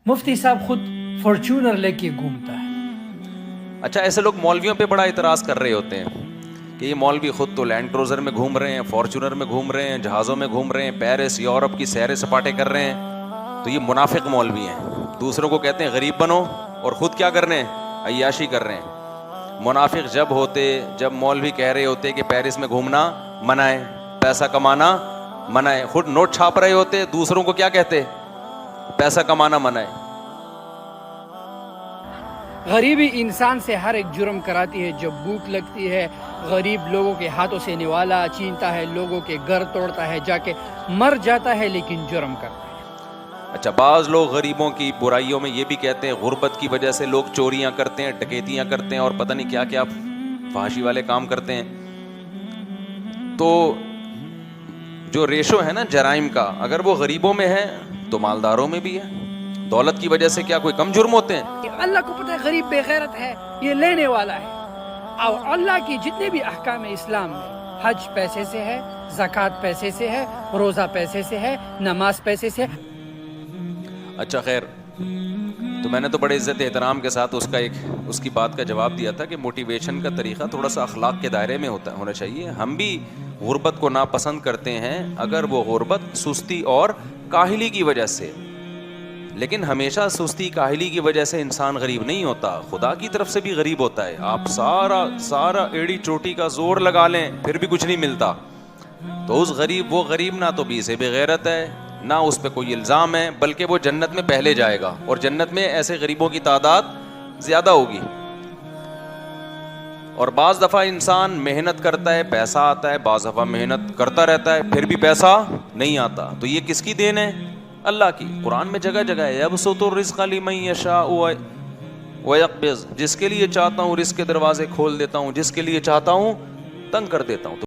مفتی صاحب خود فارچونر لے کے گھومتا ہے. اچھا، ایسے لوگ مولویوں پہ بڑا اعتراض کر رہے ہوتے ہیں کہ یہ مولوی خود تو لینڈ کروزر میں گھوم رہے ہیں، فارچونر میں گھوم رہے ہیں، جہازوں میں گھوم رہے ہیں، پیرس یورپ کی سیر سپاٹے کر رہے ہیں، تو یہ منافق مولوی ہیں. دوسروں کو کہتے ہیں غریب بنو اور خود کیا کر رہے ہیں؟ عیاشی کر رہے ہیں. منافق جب ہوتے جب مولوی کہہ رہے ہوتے کہ پیرس میں گھومنا منع ہے، پیسہ کمانا منع ہے، خود نوٹ چھاپ رہے ہوتے، دوسروں کو کیا کہتے؟ پیسہ کمانا منع ہے. غریبی انسان سے ہر ایک جرم کراتی ہے. جب بھوک لگتی ہے غریب لوگوں کے ہاتھوں سے نوالا چھینتا ہے، لوگوں کے گھر توڑتا ہے، جا کے مر جاتا ہے لیکن جرم کرتا ہے. اچھا، بعض لوگ غریبوں کی برائیوں میں یہ بھی کہتے ہیں غربت کی وجہ سے لوگ چوریاں کرتے ہیں، ڈکیتیاں کرتے ہیں اور پتہ نہیں کیا کیا فحاشی والے کام کرتے ہیں. تو جو ریشو ہے نا جرائم کا، اگر وہ غریبوں میں ہے تو مالداروں میں بھی ہے. دولت کی وجہ سے کیا کوئی کم جرم ہوتے ہیں؟ اللہ کو پتہ ہے غریب بے غیرت ہے، یہ لینے والا ہے. اور اللہ کی جتنے بھی احکام اسلام میں، حج پیسے سے ہے، زکوٰۃ پیسے سے ہے، روزہ پیسے سے ہے، نماز پیسے سے ہے. اچھا خیر، تو میں نے تو بڑے عزت احترام کے ساتھ اس کی بات کا جواب دیا تھا کہ موٹیویشن کا طریقہ تھوڑا سا اخلاق کے دائرے میں ہونا چاہیے. ہم بھی غربت کو ناپسند کرتے ہیں اگر وہ غربت سستی اور کاہلی کی وجہ سے، لیکن ہمیشہ سستی کاہلی کی وجہ سے انسان غریب نہیں ہوتا، خدا کی طرف سے بھی غریب ہوتا ہے. آپ سارا ایڑی چوٹی کا زور لگا لیں پھر بھی کچھ نہیں ملتا، تو وہ غریب نہ تو بھی سے بے غیرت ہے، نہ اس پہ کوئی الزام ہے، بلکہ وہ جنت میں پہلے جائے گا، اور جنت میں ایسے غریبوں کی تعداد زیادہ ہوگی. اور بعض دفعہ انسان محنت کرتا ہے پیسہ آتا ہے، بعض دفعہ محنت کرتا رہتا ہے پھر بھی پیسہ نہیں آتا. تو یہ کس کی دین ہے؟ اللہ کی. قرآن میں جگہ جگہ ہے یبسط الرزق لمن یشاء ویقبض، جس کے لیے چاہتا ہوں رزق کے دروازے کھول دیتا ہوں، جس کے لیے چاہتا ہوں تنگ کر دیتا ہوں.